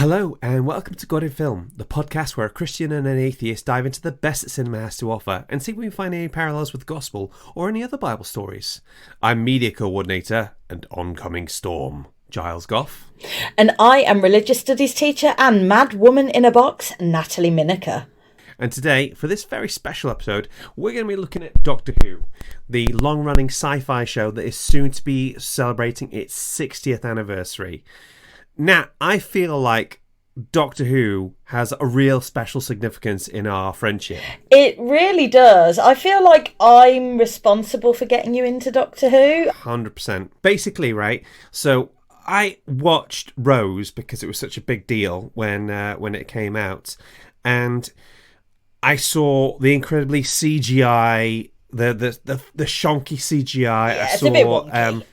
Hello and welcome to God in Film, the podcast where a Christian and an atheist dive into the best that cinema has to offer and see if we can find any parallels with the gospel or any other Bible stories. I'm media coordinator and oncoming storm, Giles Gough. And I am religious studies teacher and mad woman in a box, Natalie Minaker. And today, for this very special episode, we're going to be looking at Doctor Who, the long-running sci-fi show that is soon to be celebrating its 60th anniversary. Now, I feel like Doctor Who has a real special significance in our friendship. It really does. I feel like I'm responsible for getting you into Doctor Who. 100%. Basically, right, so I watched Rose because it was such a big deal when it came out, and I saw the incredibly CGI, the shonky CGI. Yeah, I saw, it's a bit wonky.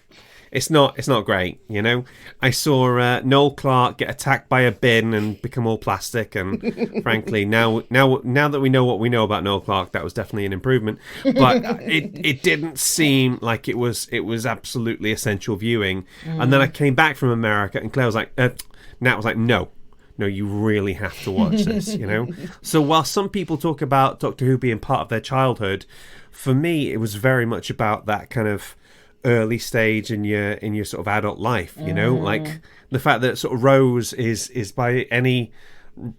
It's not great, you know. I saw Noel Clarke get attacked by a bin and become all plastic, and frankly, now that we know what we know about Noel Clarke, that was definitely an improvement. But it didn't seem like it was absolutely essential viewing. And then I came back from America, and Claire was like, Nat was like, no, you really have to watch this, you know. So while some people talk about Doctor Who being part of their childhood, for me, it was very much about that kind of early stage in your sort of adult life, you know, like the fact that sort of Rose is by any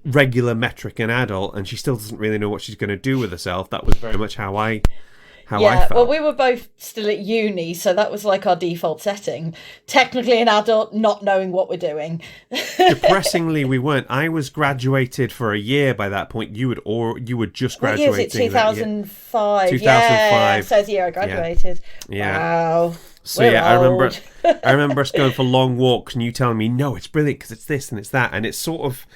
regular metric an adult, and she still doesn't really know what she's going to do with herself. That was very much how I felt. Well, we were both still at uni, so that was like our default setting. Technically an adult, not knowing what we're doing. Depressingly, we weren't. I was graduated for a year by that point. You were just graduating. What year is it? 2005. 2005. Yeah, so it's the year I graduated. Yeah. Wow. So We're yeah, old. I remember us going for long walks and you telling me, no, it's brilliant because it's this and it's that, and it's sort of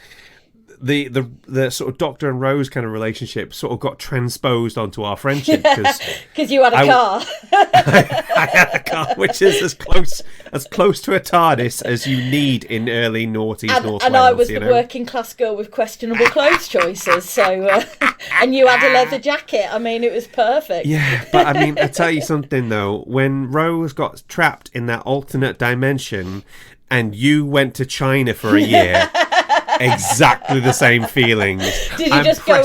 the sort of Doctor and Rose kind of relationship sort of got transposed onto our friendship because you had a car. I had a car, which is as close to a TARDIS as you need in early noughties North and Wales. I was the working class girl with questionable clothes choices. So, and you had a leather jacket. I mean, it was perfect. Yeah, but I mean, I tell you something though. When Rose got trapped in that alternate dimension, and you went to China for a year. Exactly the same feelings. Did you just go?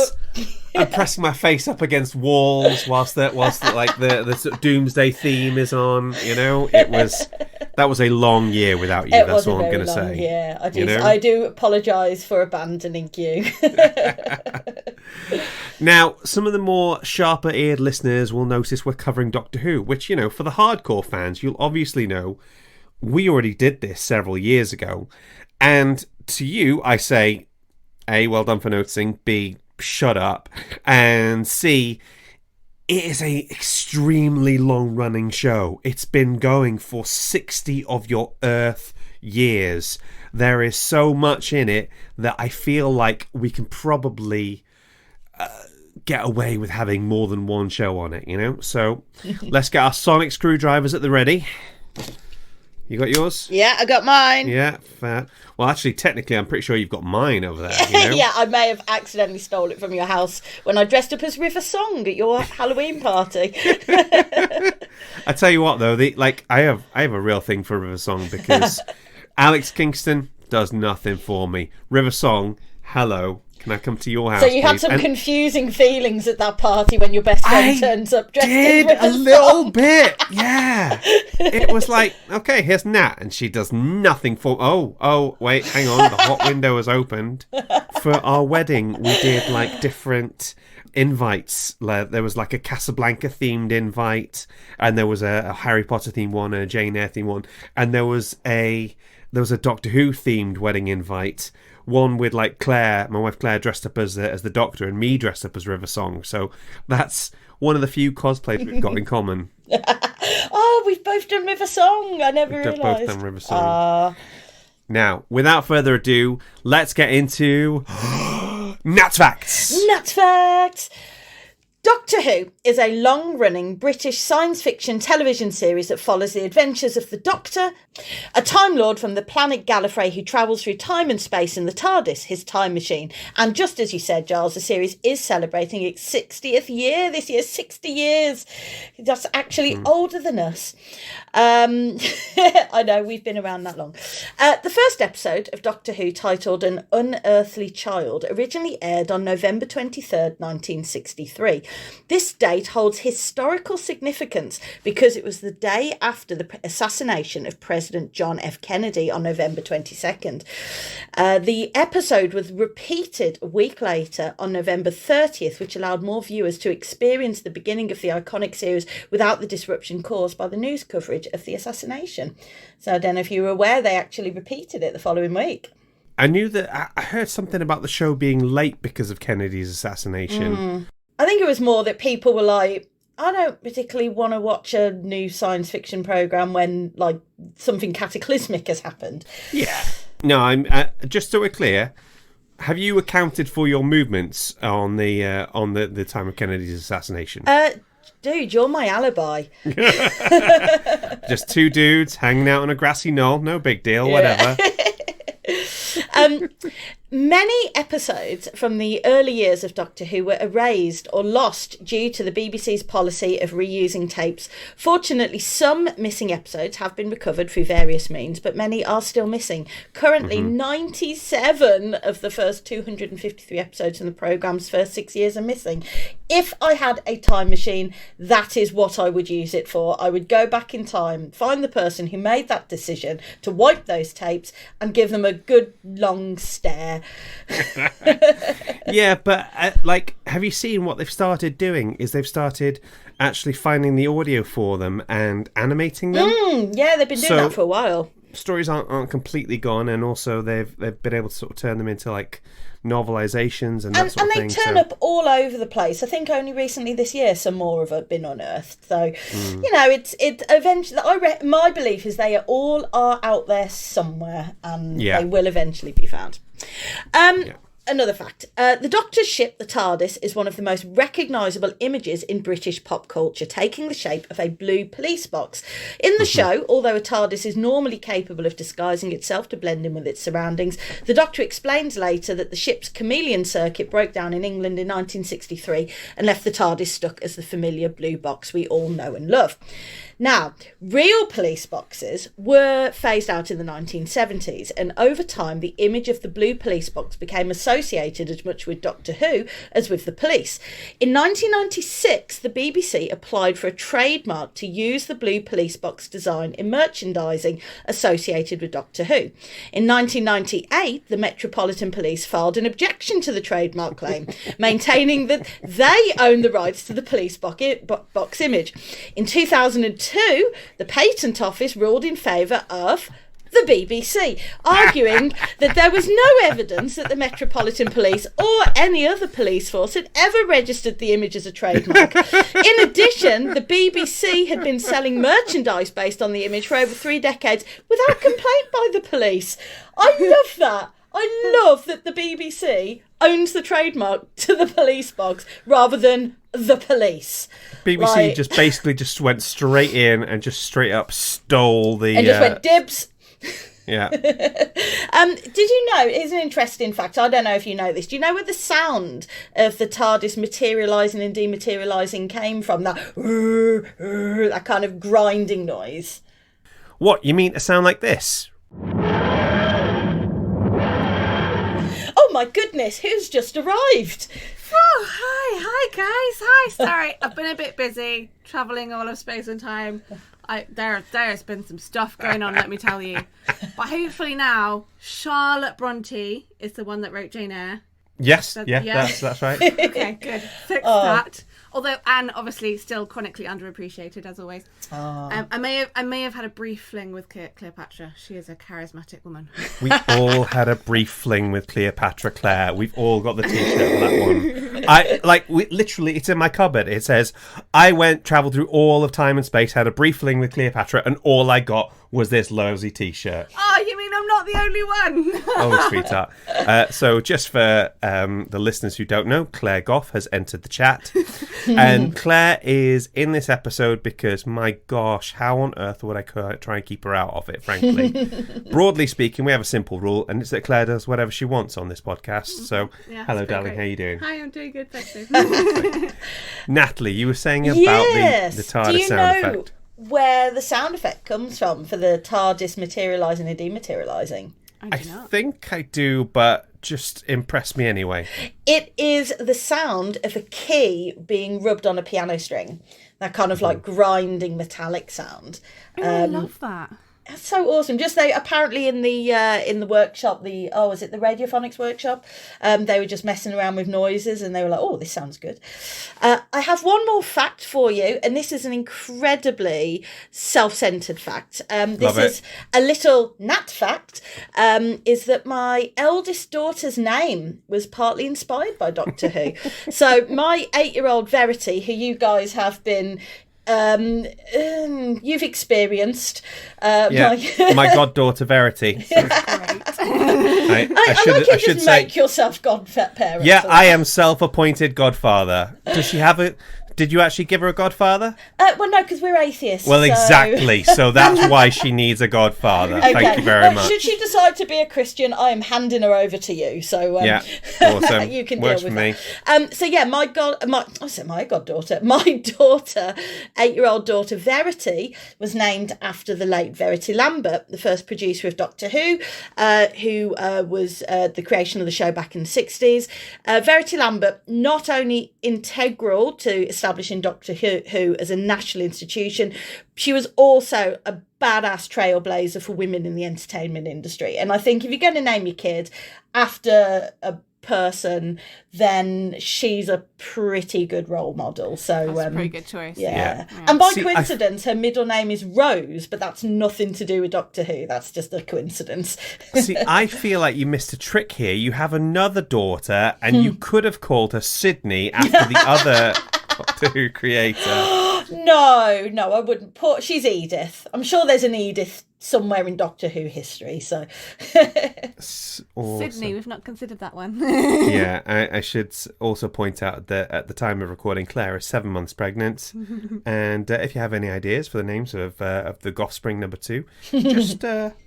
I'm pressing my face up against walls whilst the sort of doomsday theme is on. You know, that was a long year without you. That's all I'm going to say. Yeah, I do apologise for abandoning you. Now, some of the more sharper-eared listeners will notice we're covering Doctor Who, which, you know, for the hardcore fans, you'll obviously know we already did this several years ago, and to you, I say, A, well done for noticing, B, shut up, and C, it is a extremely long-running show. It's been going for 60 of your Earth years. There is so much in it that I feel like we can probably get away with having more than one show on it, you know? So let's get our sonic screwdrivers at the ready. You got yours? Yeah, I got mine. Yeah, fair. Well, actually, technically, I'm pretty sure you've got mine over there. You know? Yeah, I may have accidentally stole it from your house when I dressed up as River Song at your Halloween party. I tell you what, though, I have a real thing for River Song because Alex Kingston does nothing for me. River Song, hello. Can I come to your house? So you had please? some confusing feelings at that party when your best friend turns up dressed as River a little bit, yeah. It was like, okay, here's Nat, and she does nothing for. Oh, wait, hang on, the hot window has opened. For our wedding, we did like different invites. There was like a Casablanca themed invite, and there was a Harry Potter themed one, and a Jane Eyre themed one, and there was a Doctor Who themed wedding invite. One with like Claire, my wife Claire, dressed up as the Doctor, and me dressed up as River Song. So that's one of the few cosplays we've got in common. Oh, we've both done River Song. I never realised. We've both done River Song. Now, without further ado, let's get into Nat Facts. Nat Facts. Doctor Who is a long-running British science fiction television series that follows the adventures of the Doctor, a Time Lord from the planet Gallifrey who travels through time and space in the TARDIS, his time machine. And just as you said, Giles, the series is celebrating its 60th year this year. 60 years. That's actually older than us. I know, we've been around that long. The first episode of Doctor Who, titled An Unearthly Child, originally aired on November 23rd, 1963. This date holds historical significance because it was the day after the assassination of President John F. Kennedy on November 22nd. The episode was repeated a week later on November 30th, which allowed more viewers to experience the beginning of the iconic series without the disruption caused by the news coverage of the assassination. So I don't know if you were aware, they actually repeated it the following week. I knew that. I heard something about the show being late because of Kennedy's assassination. I think it was more that people were like, I don't particularly want to watch a new science fiction programme when, like, something cataclysmic has happened. Yeah. No, I'm just so we're clear. Have you accounted for your movements on the time of Kennedy's assassination? Dude, you're my alibi. Just two dudes hanging out on a grassy knoll. No big deal. Whatever. Many episodes from the early years of Doctor Who were erased or lost due to the BBC's policy of reusing tapes. Fortunately, some missing episodes have been recovered through various means, but many are still missing. Currently, 97 of the first 253 episodes in the programme's first 6 years are missing. If I had a time machine, that is what I would use it for. I would go back in time, find the person who made that decision to wipe those tapes and give them a good long stare. Yeah, but have you seen what they've started doing? Is they've started actually finding the audio for them and animating them. Yeah, they've been doing that for a while. Stories aren't completely gone, and also they've been able to sort of turn them into like novelizations and that sort of thing. And they turn up all over the place. I think only recently this year some more have been unearthed. So you know, it eventually. My belief is they all are out there somewhere, and they will eventually be found. Another fact, the Doctor's ship, the TARDIS, is one of the most recognisable images in British pop culture, taking the shape of a blue police box. In the show, although a TARDIS is normally capable of disguising itself to blend in with its surroundings, the Doctor explains later that the ship's chameleon circuit broke down in England in 1963 and left the TARDIS stuck as the familiar blue box we all know and love. Now, real police boxes were phased out in the 1970s, and over time the image of the blue police box became associated as much with Doctor Who as with the police. In 1996, the BBC applied for a trademark to use the blue police box design in merchandising associated with Doctor Who. In 1998, the Metropolitan Police filed an objection to the trademark claim, maintaining that they own the rights to the police box image. In 2002, the Patent Office ruled in favour of the BBC, arguing that there was no evidence that the Metropolitan Police or any other police force had ever registered the image as a trademark. In addition, the BBC had been selling merchandise based on the image for over 3 decades without complaint by the police. I love that. I love that the BBC owns the trademark to the police box rather than the police. BBC just basically just went straight in and just straight up stole the... And just went, dibs. Yeah. Did you know, here's an interesting fact, I don't know if you know this, do you know where the sound of the TARDIS materialising and dematerialising came from? That kind of grinding noise. What, you mean a sound like this? Oh my goodness, who's just arrived? Oh, hi guys, hi. Sorry, I've been a bit busy travelling all of space and time. There's been some stuff going on, let me tell you. But hopefully now, Charlotte Bronte is the one that wrote Jane Eyre. Yes, that's right. Okay, good. Fix that. Although Anne, obviously, still chronically underappreciated as always. I may have had a brief fling with Cleopatra. She is a charismatic woman. We all had a brief fling with Cleopatra, Claire. We've all got the T-shirt for that one. Literally, it's in my cupboard. It says, "I travelled through all of time and space, had a brief fling with Cleopatra, and all I got was this lousy T-shirt." Oh, you mean I'm not the only one? Oh, sweetheart. So just for the listeners who don't know, Claire Gough has entered the chat. And Claire is in this episode because, my gosh, how on earth would I try and keep her out of it, frankly? Broadly speaking, we have a simple rule, and it's that Claire does whatever she wants on this podcast. So, hello, darling, how are you doing? Hi, I'm doing good, thank you. Natalie, you were saying about the TARDIS sound effect. where the sound effect comes from for the TARDIS materialising and dematerialising? I do not. think I do, but just impress me anyway. It is the sound of a key being rubbed on a piano string. That kind of like grinding metallic sound. Oh, I love that. That's so awesome. Just they apparently in the workshop, was it the Radiophonics workshop? They were just messing around with noises and they were like, oh, this sounds good. I have one more fact for you, and this is an incredibly self-centered fact. This is a little Nat fact, is that my eldest daughter's name was partly inspired by Doctor Who. So my 8-year-old Verity, who you guys have been you've experienced my goddaughter Verity. I should make yourself godparent. Yeah, I am self-appointed godfather. Does she have a? Did you actually give her a godfather? Well, no, because we're atheists. Well, exactly. So that's why she needs a godfather. Okay. Thank you very much. Should she decide to be a Christian, I am handing her over to you. So yeah, awesome. You can Works deal with for me. that. So yeah, my goddaughter, my daughter, 8-year-old daughter Verity, was named after the late Verity Lambert, the first producer of Doctor Who was the creation of the show back in the 60s. Verity Lambert, not only integral to establishing Doctor Who as a national institution, she was also a badass trailblazer for women in the entertainment industry. And I think if you're going to name your kid after a person, then she's a pretty good role model. So that's a pretty good choice. Yeah. And by coincidence, her middle name is Rose, but that's nothing to do with Doctor Who. That's just a coincidence. See, I feel like you missed a trick here. You have another daughter, and you could have called her Sydney after the other Doctor Who creator. No, I wouldn't. She's Edith. I'm sure there's an Edith somewhere in Doctor Who history. So awesome. Sydney, we've not considered that one. Yeah, I should also point out that at the time of recording, Claire is 7 months pregnant. And if you have any ideas for the names of the Goffspring number 2,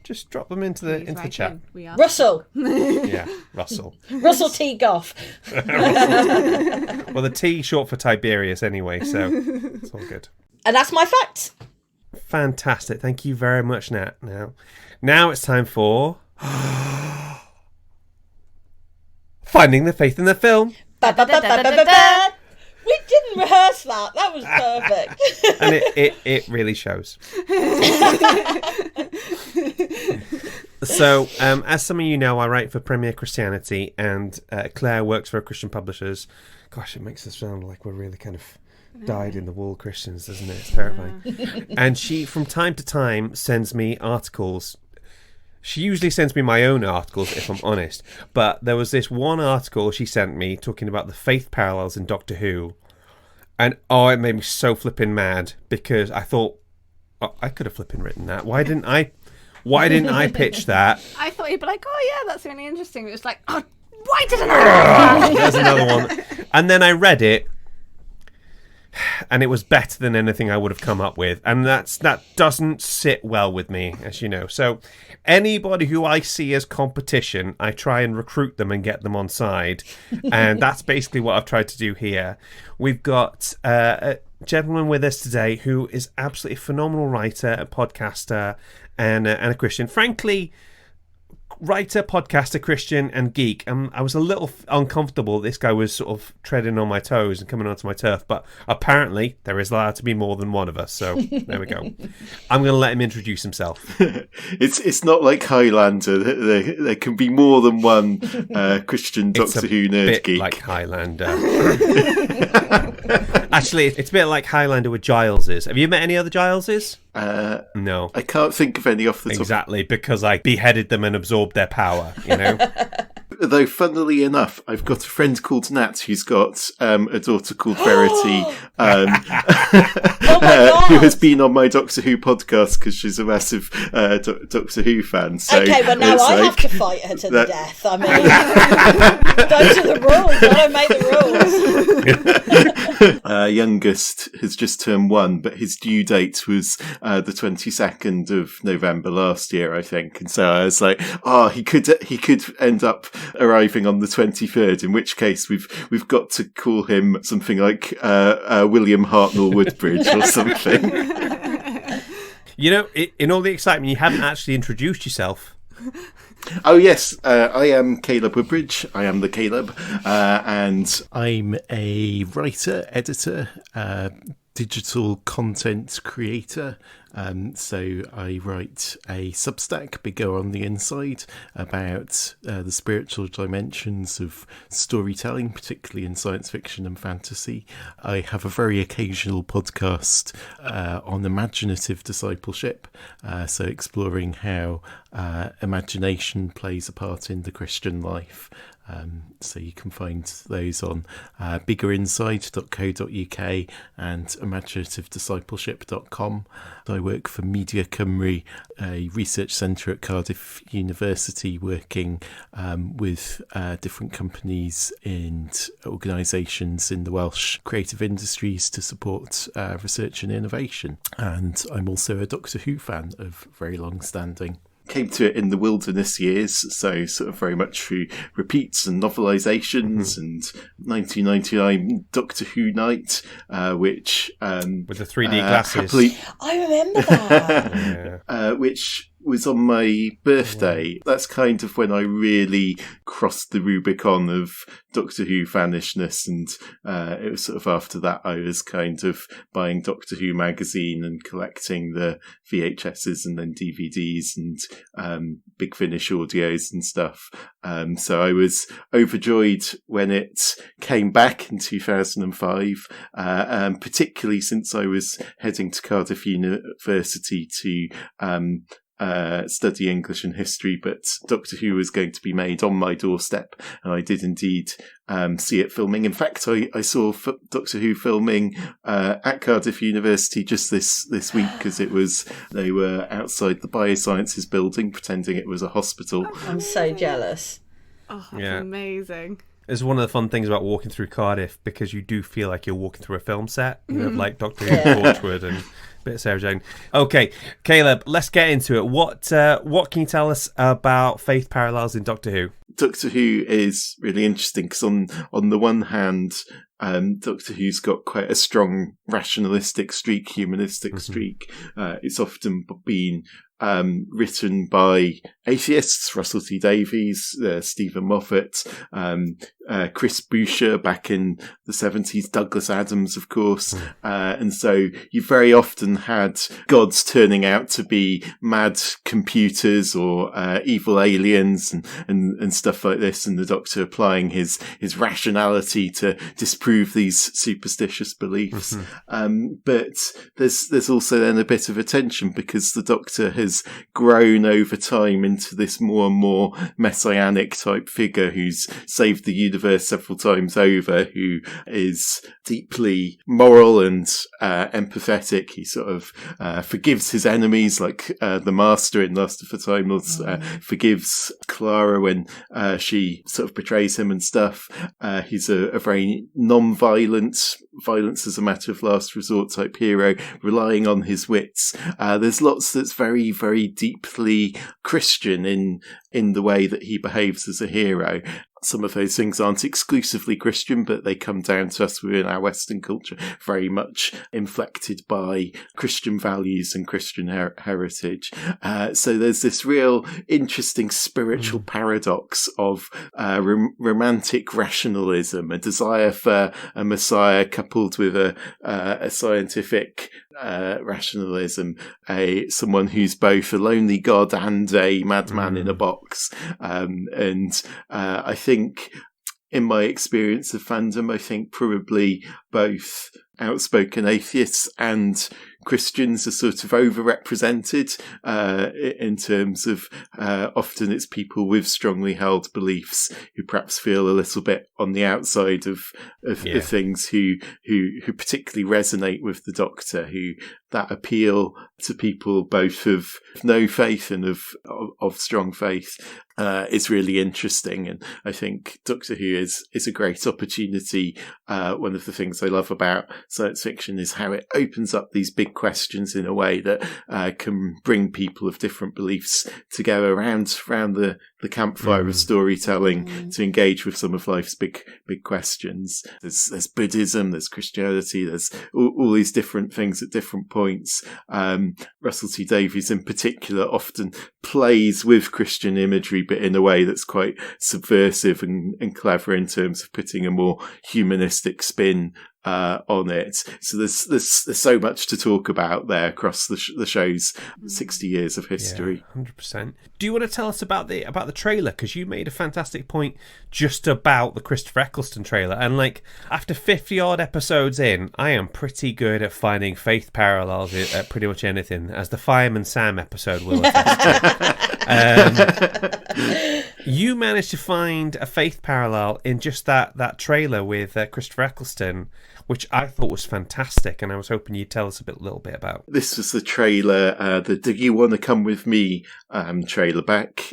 just drop them into the chat. We are. Russell. Yeah, Russell. Russell T. Gough. Well, the T short for Tiberius anyway, so it's all good. And that's my facts. Fantastic. Thank you very much, Nat. Now it's time for Finding the Faith in the Film. We didn't rehearse that. That was perfect. And it really shows. So, as some of you know, I write for Premier Christianity, and Claire works for Christian Publishers. Gosh, it makes us sound like we're really kind of dyed-in-the-wool Christians, doesn't it? It's terrifying. And she, from time to time, sends me articles. She usually sends me my own articles, if I'm honest. But there was this one article she sent me talking about the faith parallels in Doctor Who. And, it made me so flipping mad, because I thought, I could have flipping written that. Why didn't I pitch that? I thought you'd be like, oh yeah, that's really interesting. It was like, oh, why didn't I? There's another one. And then I read it, and it was better than anything I would have come up with. And that doesn't sit well with me, as you know. So anybody who I see as competition, I try and recruit them and get them on side. And that's basically what I've tried to do here. We've got a gentleman with us today who is absolutely a phenomenal writer, a podcaster, and a Christian. Frankly, writer, podcaster, Christian, and geek. I was a little uncomfortable. This guy was sort of treading on my toes and coming onto my turf, but apparently there is allowed to be more than one of us. So there we go. I'm going to let him introduce himself. It's not like Highlander. There can be more than one Christian Doctor Who nerd geek. Like Highlander. Actually, it's a bit like Highlander with Gileses. Have you met any other Gileses? No. I can't think of any off the top. Exactly, because I beheaded them and absorbed their power, you know? Though, funnily enough, I've got a friend called Nat who's got a daughter called Verity, who has been on my Doctor Who podcast because she's a massive Doctor Who fan. So okay, well now I have to fight her to the death. I mean, those are the rules. I don't make the rules. Youngest has just turned 1, but his due date was the 22nd of November last year, I think. And so I was like, he could end up arriving on the 23rd, in which case we've got to call him something like William Hartnell Woodbridge or something. You know, in all the excitement, you haven't actually introduced yourself. Oh yes, I am Caleb Woodbridge. I am the Caleb, and I'm a writer, editor, digital content creator. So I write a Substack, Bigger on the Inside, about the spiritual dimensions of storytelling, particularly in science fiction and fantasy. I have a very occasional podcast on imaginative discipleship, so exploring how imagination plays a part in the Christian life. So you can find those on biggerinside.co.uk and imaginativediscipleship.com. I work for Media Cymru, a research centre at Cardiff University, working with different companies and organisations in the Welsh creative industries to support research and innovation. And I'm also a Doctor Who fan of very long standing. Came to it in the wilderness years, so sort of very much through repeats and novelisations, and 1999 Doctor Who Night, which with the 3D glasses. Happily, I remember that. which was on my birthday. That's kind of when I really crossed the Rubicon of Doctor Who fanishness, and it was sort of after that I was kind of buying Doctor Who magazine and collecting the VHSs and then DVDs and Big Finish audios and stuff. So I was overjoyed when it came back in 2005, particularly since I was heading to Cardiff University to study English and history, but Doctor Who was going to be made on my doorstep, and I did indeed see it filming. In fact, I saw Doctor Who filming at Cardiff University just this week, because they were outside the Biosciences building pretending it was a hospital. I'm so jealous. Oh, that's amazing. It's one of the fun things about walking through Cardiff, because you do feel like you're walking through a film set. You have like Doctor Who, Torchwood, and a bit of Sarah Jane. Okay, Caleb, let's get into it. What can you tell us about faith parallels in Doctor Who? Doctor Who is really interesting because on the one hand, Doctor Who's got quite a strong rationalistic streak, humanistic streak. It's often been written by atheists, Russell T Davies, Stephen Moffat, Chris Boucher back in the 70s, Douglas Adams, of course. And so you very often had gods turning out to be mad computers or evil aliens and stuff like this, and the Doctor applying his rationality to disprove these superstitious beliefs. But there's also then a bit of a tension, because the Doctor has grown over time into this more and more messianic type figure who's saved the universe several times over, who is deeply moral and empathetic. He sort of forgives his enemies, like the Master in Last of the Time Lords forgives Clara when she sort of betrays him and stuff. He's a very non-violent, violence as a matter of last resort type hero, relying on his wits. There's lots that's very, very deeply Christian in the way that he behaves as a hero. Some of those things aren't exclusively Christian, but they come down to us within our Western culture, very much inflected by Christian values and Christian heritage. So there's this real interesting spiritual paradox of romantic rationalism, a desire for a messiah coupled with a scientific rationalism, someone who's both a lonely god and a madman in a box. And I think, in my experience of fandom, I think probably both outspoken atheists and Christians are sort of overrepresented in terms of often it's people with strongly held beliefs who perhaps feel a little bit on the outside of things, who particularly resonate with the Doctor, who that appeal to people both of no faith and of strong faith is really interesting. And I think Doctor Who is a great opportunity. One of the things I love about science fiction is how it opens up these big questions in a way that can bring people of different beliefs together around the the campfire of storytelling to engage with some of life's big questions. There's Buddhism, there's Christianity, there's all these different things at different points. Russell T Davies in particular often plays with Christian imagery, but in a way that's quite subversive and clever in terms of putting a more humanistic spin on it. So there's so much to talk about there across the show's 60 years of history. 100%. Do you want to tell us about the trailer? Because you made a fantastic point just about the Christopher Eccleston trailer, and like after 50 odd episodes in, I am pretty good at finding faith parallels at pretty much anything, as the Fireman Sam episode will attest to. You managed to find a faith parallel in just that trailer with Christopher Eccleston, which I thought was fantastic, and I was hoping you'd tell us a little bit about. This was the trailer, the Do You Want to Come With Me trailer back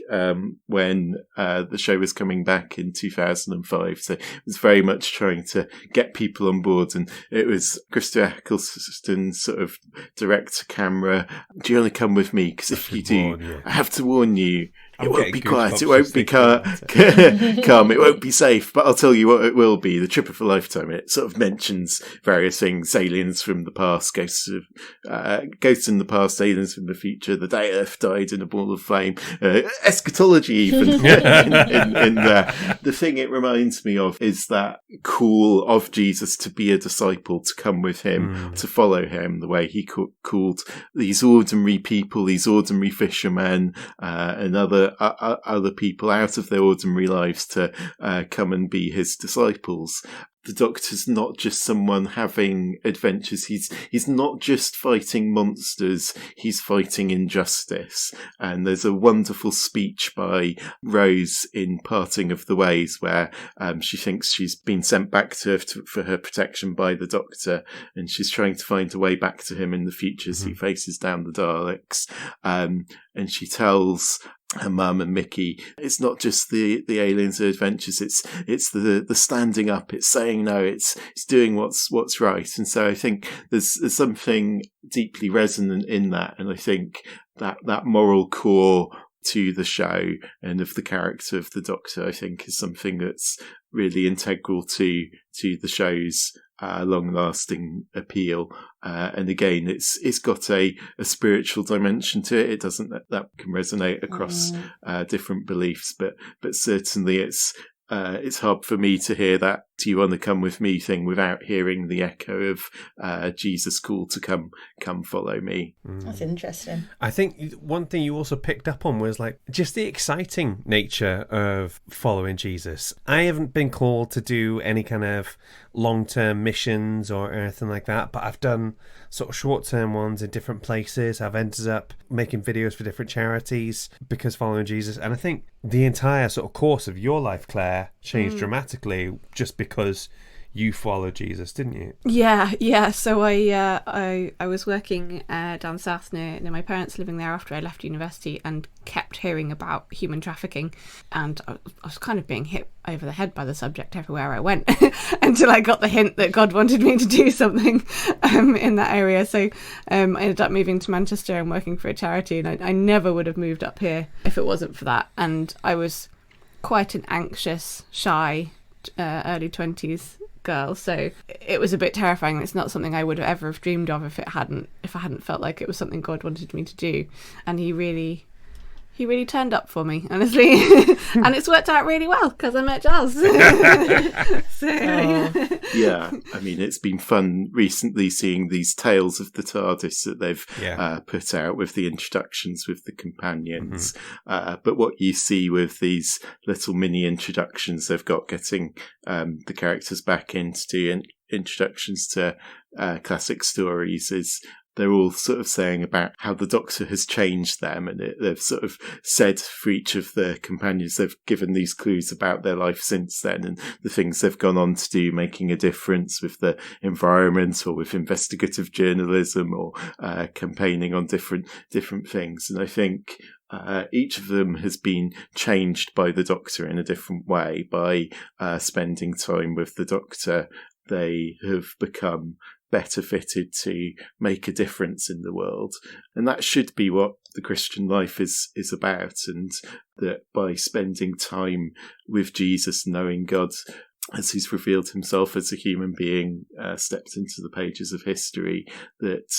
when the show was coming back in 2005. So it was very much trying to get people on board, and it was Christopher Eccleston's sort of direct to camera. Do you want to come with me? Because if you do, I have to warn you. It won't be quiet. It won't be calm. It won't be safe. But I'll tell you what it will be. The trip of a lifetime. It sort of mentions various things: aliens from the past, ghosts in the past, aliens from the future, the day Earth died in a ball of flame, eschatology even in there. The thing it reminds me of is that call of Jesus to be a disciple, to come with him, to follow him, the way he called these ordinary people, these ordinary fishermen, and other people out of their ordinary lives to come and be his disciples. The Doctor's not just someone having adventures. He's not just fighting monsters. He's fighting injustice. And there's a wonderful speech by Rose in Parting of the Ways where she thinks she's been sent back to Earth for her protection by the Doctor, and she's trying to find a way back to him in the future as he faces down the Daleks. And she tells her mum and Mickey, it's not just the aliens' adventures, it's the standing up, it's saying no, it's doing what's right. And so I think there's something deeply resonant in that, and I think that moral core to the show and of the character of the Doctor, I think, is something that's really integral to the show's long-lasting appeal. And again, it's got a spiritual dimension to it. It doesn't that can resonate across different beliefs, but certainly it's hard for me to hear that "Do you want to come with me" thing without hearing the echo of Jesus' call to come follow me. That's interesting. I think one thing you also picked up on was like just the exciting nature of following Jesus. I haven't been called to do any kind of long-term missions or anything like that, but I've done sort of short-term ones in different places. I've ended up making videos for different charities because following Jesus, and I think the entire sort of course of your life, Claire, changed dramatically just because you followed Jesus, didn't you? Yeah. So I was working down south near my parents, living there after I left university, and kept hearing about human trafficking, and I was kind of being hit over the head by the subject everywhere I went until I got the hint that God wanted me to do something in that area. So I ended up moving to Manchester and working for a charity, and I never would have moved up here if it wasn't for that. And I was quite an anxious, shy, early 20s girl, so it was a bit terrifying. It's not something I would ever have dreamed of if I hadn't felt like it was something God wanted me to do. And he really turned up for me, honestly. And it's worked out really well because I met Giles. Yeah, I mean, it's been fun recently seeing these tales of the TARDIS that they've put out with the introductions with the companions. But what you see with these little mini introductions they've got, getting the characters back into introductions to classic stories, is they're all sort of saying about how the Doctor has changed them, and they've sort of said for each of the companions, they've given these clues about their life since then and the things they've gone on to do, making a difference with the environment or with investigative journalism or campaigning on different things. And I think each of them has been changed by the Doctor in a different way. By spending time with the Doctor, they have become better fitted to make a difference in the world. And that should be what the Christian life is about. And that by spending time with Jesus, knowing God as he's revealed himself as a human being, stepped into the pages of history, that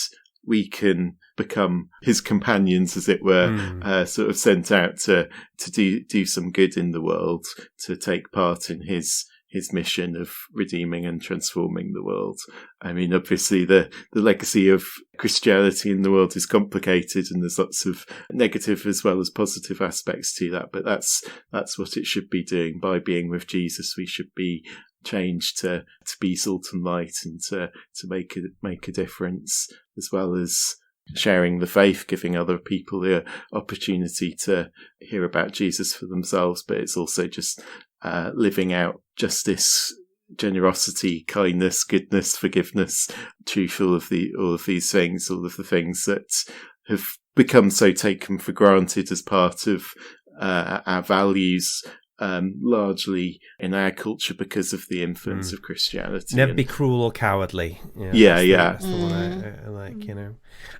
we can become his companions, as it were, sort of sent out to do some good in the world, to take part in his mission of redeeming and transforming the world. I mean, obviously the legacy of Christianity in the world is complicated, and there's lots of negative as well as positive aspects to that, but that's what it should be doing. By being with Jesus, we should be changed to be salt and light, and to make a difference, as well as sharing the faith, giving other people the opportunity to hear about Jesus for themselves. But it's also just living out justice, generosity, kindness, goodness, forgiveness, truth, all of these things, all of the things that have become so taken for granted as part of our values, largely in our culture because of the influence of Christianity. Never be cruel or cowardly. Yeah. That's the one I like,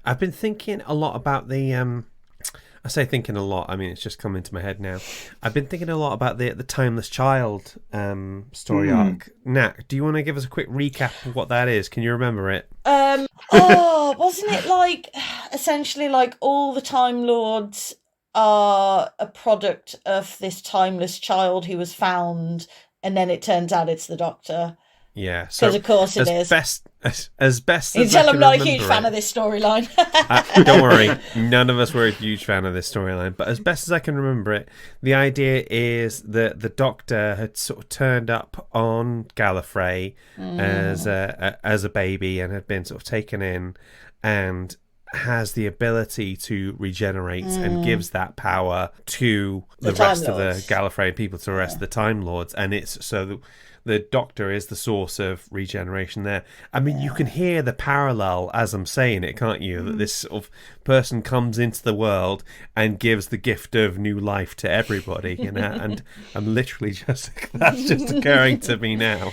I've been thinking a lot about the... I say thinking a lot, I mean, it's just come into my head now. I've been thinking a lot about the Timeless Child story arc. Nat, do you want to give us a quick recap of what that is? Can you remember it? Wasn't it like, essentially, like all the Time Lords are a product of this timeless child who was found, and then it turns out it's the Doctor? Yeah, so because of course it is. As best you as tell I I'm not a can huge remember fan of this storyline. Don't worry, none of us were a huge fan of this storyline, but as best as I can remember it, the idea is that the Doctor had sort of turned up on Gallifrey as a baby, and had been sort of taken in, and has the ability to regenerate and gives that power to the rest of the Gallifreyan people, to the rest of the Time Lords. And it's so the Doctor is the source of regeneration there. I mean, you can hear the parallel as I'm saying it, can't you? That this sort of person comes into the world and gives the gift of new life to everybody, and I'm literally just, that's just occurring to me now,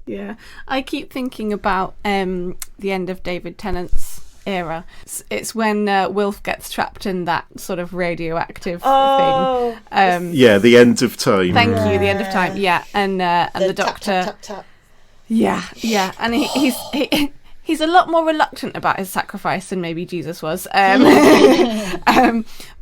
Yeah, I keep thinking about the end of David Tennant's era. It's when Wilf gets trapped in that sort of radioactive thing. The end of time. Thank you, the end of time. Yeah, and the Doctor. Tap, tap, tap. Yeah, and he's a lot more reluctant about his sacrifice than maybe Jesus was.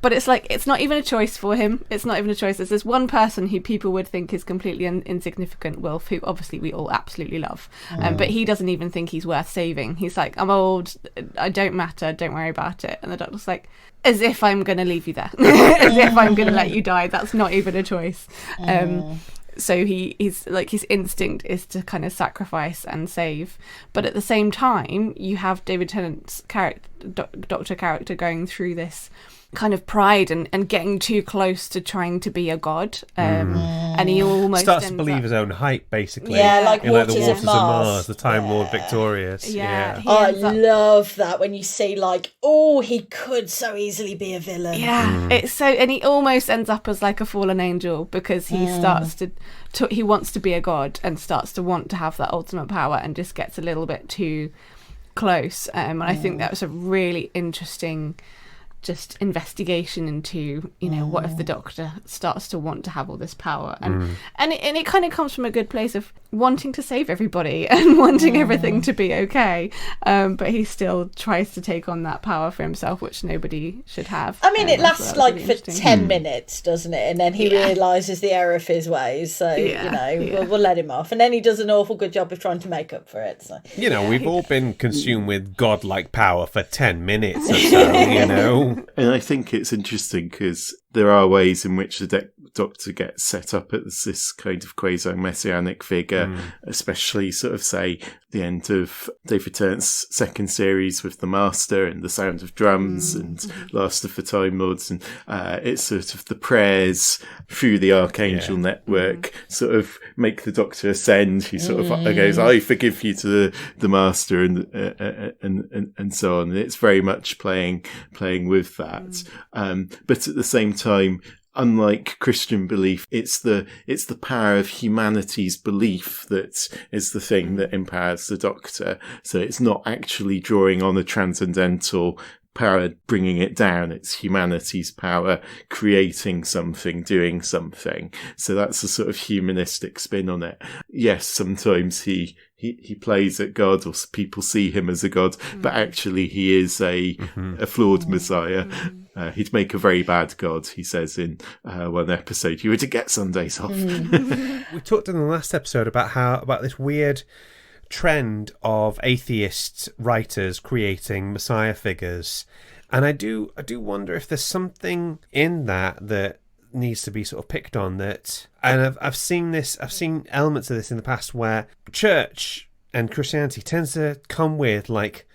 But it's like, it's not even a choice for him. It's not even a choice. There's this one person who people would think is completely insignificant, Wilf, who obviously we all absolutely love. But he doesn't even think he's worth saving. He's like, I'm old, I don't matter, don't worry about it. And the Doctor's like, as if I'm going to leave you there. As if I'm going to let you die. That's not even a choice. So he's like, his instinct is to kind of sacrifice and save, but at the same time you have David Tennant's Doctor character going through this kind of pride and getting too close to trying to be a god, and he almost starts to believe his own hype, basically. Like the Waters Waters of of Mars. the Time Lord victorious. I love that when you see like, oh, he could so easily be a villain. It's so, and he almost ends up as like a fallen angel, because he starts to he wants to be a god and starts to want to have that ultimate power, and just gets a little bit too close. And I think that was a really interesting just investigation into, what if the Doctor starts to want to have all this power, and it kind of comes from a good place of wanting to save everybody and wanting everything to be okay, but he still tries to take on that power for himself, which nobody should have. I mean, it lasts like really for 10 minutes, doesn't it? And then he realises the error of his ways, so we'll let him off, and then he does an awful good job of trying to make up for it. So. We've all been consumed with godlike power for 10 minutes or so, And I think it's interesting because there are ways in which the Doctor gets set up as this kind of quasi-messianic figure, especially sort of, say, the end of David Tennant's second series with The Master and The Sound of Drums and Last of the Time Lords. And it's sort of the prayers through the Archangel network sort of make the Doctor ascend. He sort of goes, I forgive you to the Master, and so on. And it's very much playing with that. But at the same time, unlike Christian belief, it's the power of humanity's belief that is the thing that empowers the Doctor. So it's not actually drawing on a transcendental power bringing it down. It's humanity's power creating something, doing something. So that's a sort of humanistic spin on it. Yes, sometimes he plays at God, or people see him as a god, but actually he is a flawed messiah. He'd make a very bad god, he says in one episode. You were to get Sundays off. We talked in the last episode about this weird trend of atheist writers creating messiah figures, and I do wonder if there's something in that needs to be sort of picked on. That, and I've seen elements of this in the past where church and Christianity tends to come with like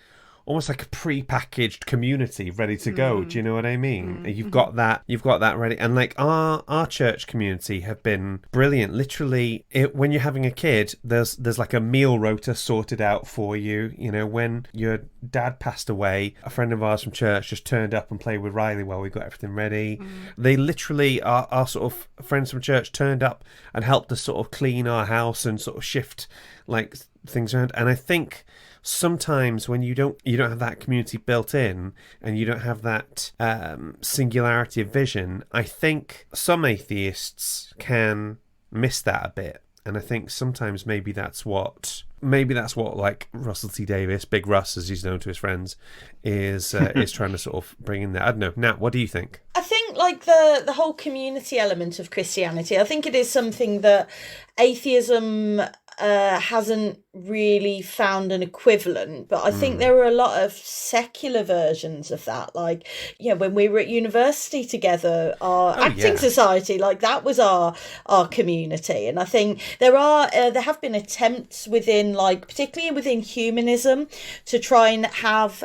almost like a pre-packaged community ready to go. Do you know what I mean? You've got that ready. And like our church community have been brilliant. Literally, when you're having a kid, there's like a meal rota sorted out for you. You know, when your dad passed away, a friend of ours from church just turned up and played with Riley while we got everything ready. They literally, our sort of friends from church turned up and helped us sort of clean our house and sort of shift like things around. And I think sometimes when you don't have that community built in, and you don't have that singularity of vision, I think some atheists can miss that a bit. And I think sometimes maybe that's what like Russell T Davies, Big Russ as he's known to his friends, is trying to sort of bring in there. I don't know. Nat, what do you think? I think like the whole community element of Christianity, I think it is something that atheism hasn't really found an equivalent, but I think there are a lot of secular versions of that. Like, you know, when we were at university together, our acting society, like that was our community. And I think there have been attempts within, like particularly within humanism, to try and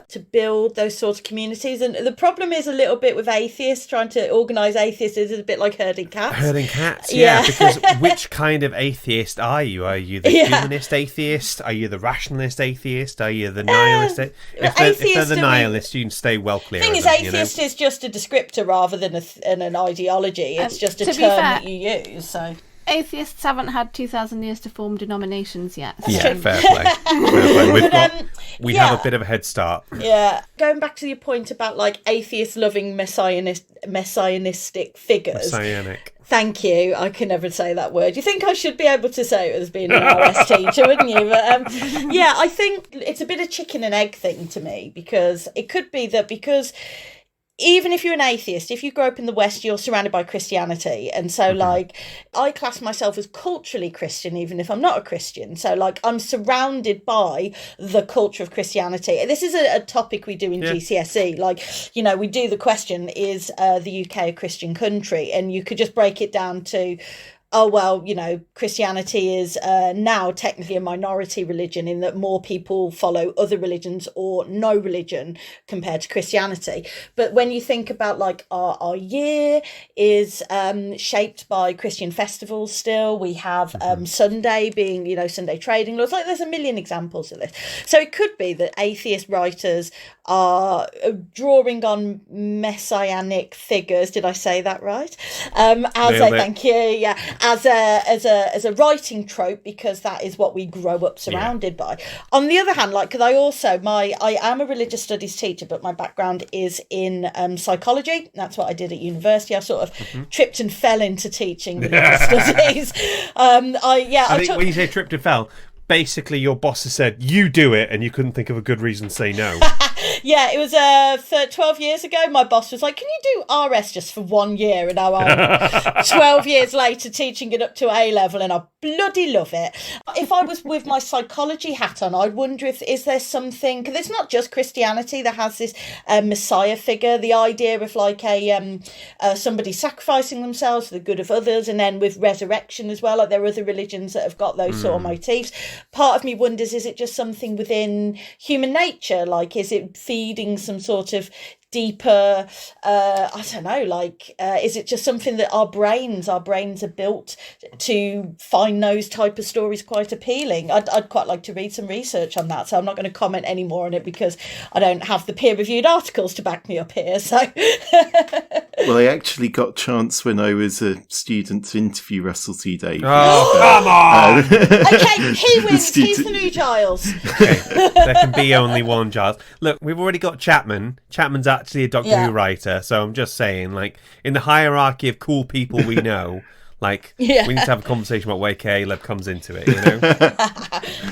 to build those sorts of communities. And the problem is a little bit with atheists, trying to organise atheists is a bit like herding cats. Herding cats, yeah. Because which kind of atheist are you? Are you the humanist atheist? Are you the rationalist atheist? Are you the nihilist? If they're the nihilist, you can stay well clear of them. The thing is, atheist is just a descriptor rather than an ideology. It's just a term that you use. So atheists haven't had 2,000 years to form denominations yet. So. Yeah, fair play. We have a bit of a head start. Yeah. Going back to your point about like atheist-loving messianistic figures. Messianic. Thank you. I can never say that word. You think I should be able to say it as being an RS teacher, wouldn't you? But yeah, I think it's a bit of chicken and egg thing to me, because it could be that because even if you're an atheist, if you grow up in the West, you're surrounded by Christianity. And so, like, I class myself as culturally Christian, even if I'm not a Christian. So, like, I'm surrounded by the culture of Christianity. This is a topic we do in GCSE. Like, you know, we do the question, is the UK a Christian country? And you could just break it down to, oh, well, you know, Christianity is now technically a minority religion in that more people follow other religions or no religion compared to Christianity. But when you think about like our year is shaped by Christian festivals still, we have Sunday being, you know, Sunday trading laws. Like there's a million examples of this. So it could be that atheist writers are drawing on messianic figures. Did I say that right? Thank you. Yeah. As a writing trope, because that is what we grow up surrounded by. On the other hand, like, because I am a religious studies teacher, but my background is in psychology. That's what I did at university. I sort of tripped and fell into teaching religious studies. I think when you say tripped and fell, basically your boss has said you do it and you couldn't think of a good reason to say no. Yeah, it was 12 years ago. My boss was like, can you do RS just for 1 year? And now I'm 12 years later teaching it up to A level, and I bloody love it. If I was with my psychology hat on, I'd wonder is there something, because it's not just Christianity that has this messiah figure, the idea of like somebody sacrificing themselves for the good of others, and then with resurrection as well. Like there are other religions that have got those sort of motifs. Part of me wonders, is it just something within human nature? Like, is it feeding some sort of deeper, I don't know, like, is it just something that our brains are built to find those type of stories quite appealing? I'd quite like to read some research on that, so I'm not going to comment any more on it because I don't have the peer-reviewed articles to back me up here. So Well, I actually got a chance when I was a student to interview Russell T Davies. Oh, come on! Okay, he wins. He's the new Giles. Okay, there can be only one Giles. Look, we've already got Chapman. Chapman's actually a Doctor Who writer, so I'm just saying, like, in the hierarchy of cool people we know, like, we need to have a conversation about where Caleb comes into it, you know?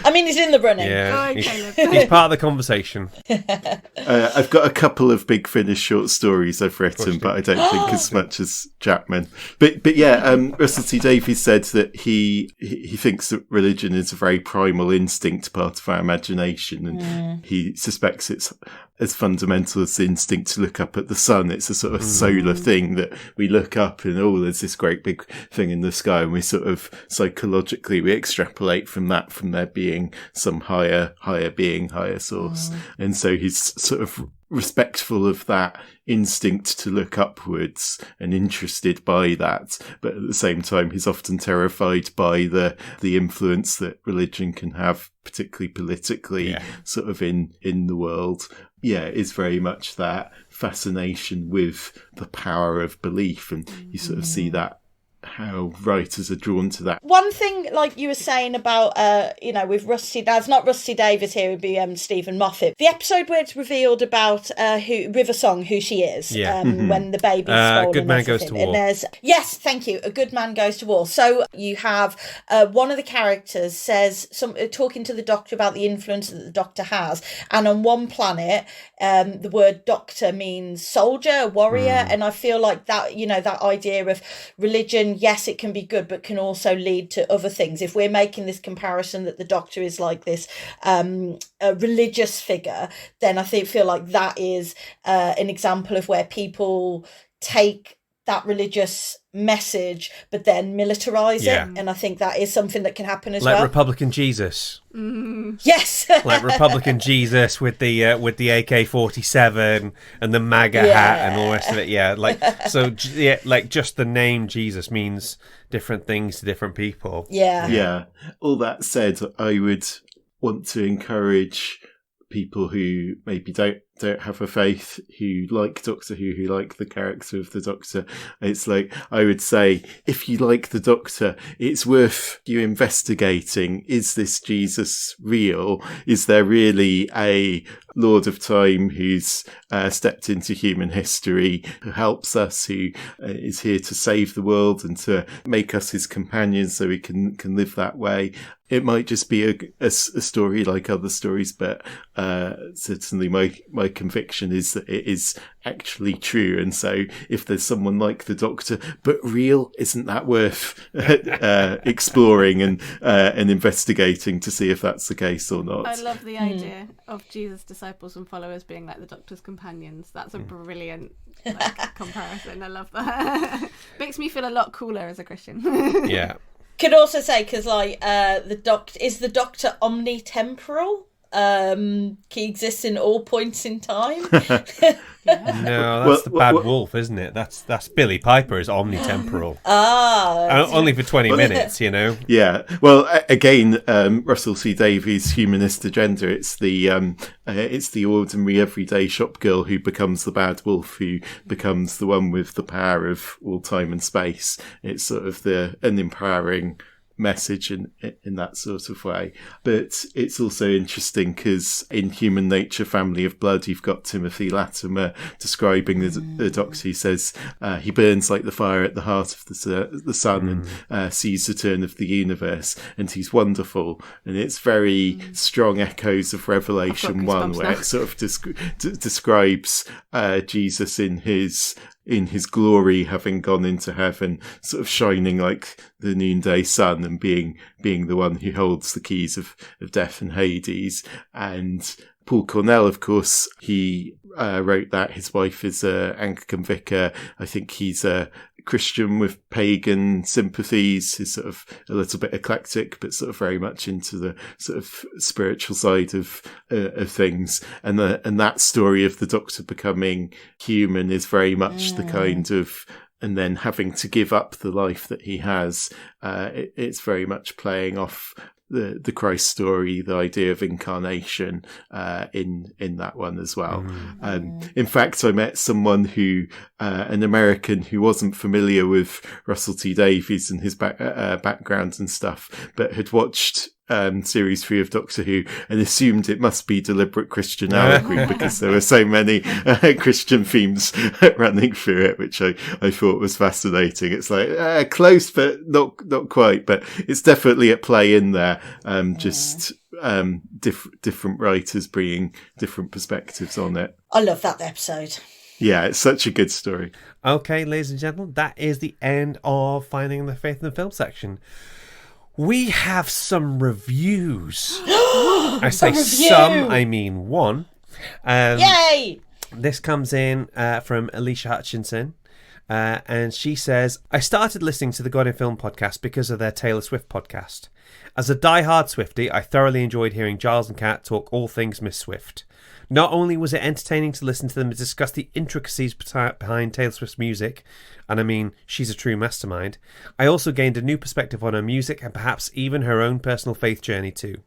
I mean, he's in the running. Yeah, Go, Caleb. he's part of the conversation. I've got a couple of Big Finish short stories I've written, but I don't think as much as Chapman. But yeah, Russell T Davies said that he thinks that religion is a very primal instinct, part of our imagination, and he suspects it's as fundamental as the instinct to look up at the sun. It's a sort of solar thing that we look up and, there's this great big thing in the sky, and we sort of psychologically we extrapolate from that, from there being some higher being, higher source. And so he's sort of respectful of that instinct to look upwards and interested by that, but at the same time he's often terrified by the influence that religion can have, particularly politically, sort of in the world. Yeah, it's very much that fascination with the power of belief, and you sort of see that how writers are drawn to that. One thing, like you were saying about, with it's not Rusty Davies here, it would be Stephen Moffat. The episode where it's revealed about River Song, who she is, when the baby's stolen. Good Man Goes to War. And there's, yes, thank you, A Good Man Goes to War. So you have one of the characters says, talking to the Doctor about the influence that the Doctor has, and on one planet, the word Doctor means soldier, warrior, and I feel like that, that idea of religion, yes, it can be good, but can also lead to other things. If we're making this comparison that the Doctor is like this a religious figure, then I feel like that is an example of where people take that religious message but then militarize it, and I think that is something that can happen as well. Like Republican Jesus. Yes. Like Republican Jesus with the AK-47 and the MAGA hat and all the rest of it. Yeah, like just the name Jesus means different things to different people. Yeah. All that said, I would want to encourage people who maybe don't have a faith, who like Doctor Who like the character of the Doctor. It's like, I would say, if you like the Doctor, it's worth you investigating. Is this Jesus real? Is there really a Lord of Time who's stepped into human history, who helps us, who is here to save the world and to make us his companions so we can live that way? It might just be a story like other stories, but certainly my conviction is that it is actually true. And so if there's someone like the Doctor, but real, isn't that worth exploring and investigating to see if that's the case or not? I love the idea of Jesus' disciples and followers being like the Doctor's companions. That's a brilliant comparison. I love that. Makes me feel a lot cooler as a Christian. Yeah. Could also say, because the Doctor omnitemporal? He exists in all points in time. No, that's the bad wolf, isn't it? That's Billy Piper is omnitemporal. Only for 20 minutes, Yeah. Well, again, Russell T Davies' humanist agenda. It's the ordinary everyday shop girl who becomes the bad wolf, who becomes the one with the power of all time and space. It's sort of an empowering message in that sort of way. But it's also interesting because in Human Nature, Family of Blood, you've got Timothy Latimer describing the Doctor. He says he burns like the fire at the heart of the sun and sees the turn of the universe, and he's wonderful. And it's very strong echoes of Revelation 1, where it sort of describes Jesus in his glory, having gone into heaven, sort of shining like the noonday sun and being the one who holds the keys of death and Hades. And Paul Cornell, of course, he wrote that. His wife is an Anglican vicar. I think he's a Christian with pagan sympathies. He's sort of a little bit eclectic, but sort of very much into the sort of spiritual side of things. And that story of the Doctor becoming human is very much the kind of, and then having to give up the life that he has. It's very much playing off the Christ story, the idea of incarnation in that one as well. In fact, I met someone who an American who wasn't familiar with Russell T Davies and his background and stuff, but had watched series 3 of Doctor Who and assumed it must be deliberate Christian allegory because there were so many Christian themes running through it, which I thought was fascinating. It's like close, but not quite. But it's definitely at play in there. Different writers bringing different perspectives on it. I love that episode. Yeah, it's such a good story. Okay, ladies and gentlemen, that is the end of Finding the Faith in the Film section. We have some reviews. I say some, I mean one. Yay! This comes in from Alicia Hutchinson. And she says, I started listening to the God in Film podcast because of their Taylor Swift podcast. As a die-hard Swiftie, I thoroughly enjoyed hearing Giles and Kat talk all things Miss Swift. Not only was it entertaining to listen to them discuss the intricacies behind Taylor Swift's music, and I mean, she's a true mastermind, I also gained a new perspective on her music and perhaps even her own personal faith journey too.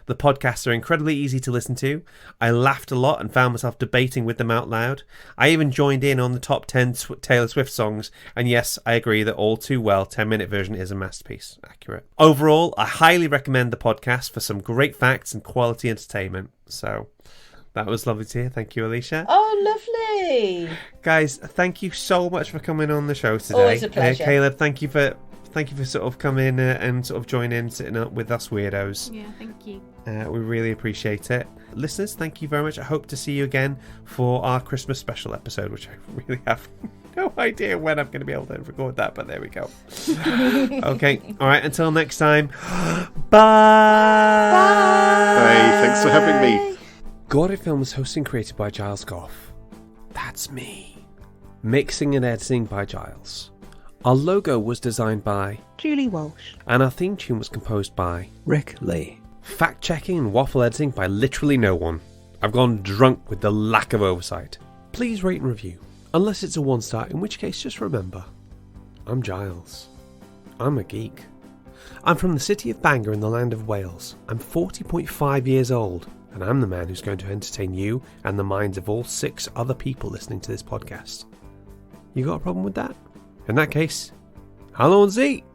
The podcasts are incredibly easy to listen to. I laughed a lot and found myself debating with them out loud. I even joined in on the top 10 Taylor Swift songs, and yes, I agree that All Too Well 10-minute version is a masterpiece. Accurate. Overall, I highly recommend the podcast for some great facts and quality entertainment. So that was lovely to hear. Thank you, Alicia. Oh, lovely. Guys, thank you so much for coming on the show today. Always a pleasure. Caleb, thank you for sort of coming and sort of joining, sitting up with us weirdos. Yeah, thank you. We really appreciate it. Listeners, thank you very much. I hope to see you again for our Christmas special episode, which I really have no idea when I'm going to be able to record that, but there we go. Okay, all right, until next time. Bye! Hey, thanks for having me. God in Film is hosted and created by Giles Gough. That's me. Mixing and editing by Giles. Our logo was designed by Julie Walsh. And our theme tune was composed by Rick Lee. Fact-checking and waffle editing by literally no one. I've gone drunk with the lack of oversight. Please rate and review. Unless it's a 1-star, in which case just remember, I'm Giles. I'm a geek. I'm from the city of Bangor in the land of Wales. I'm 40.5 years old, and I'm the man who's going to entertain you and the minds of all 6 other people listening to this podcast. You got a problem with that? In that case, hallo und Sie!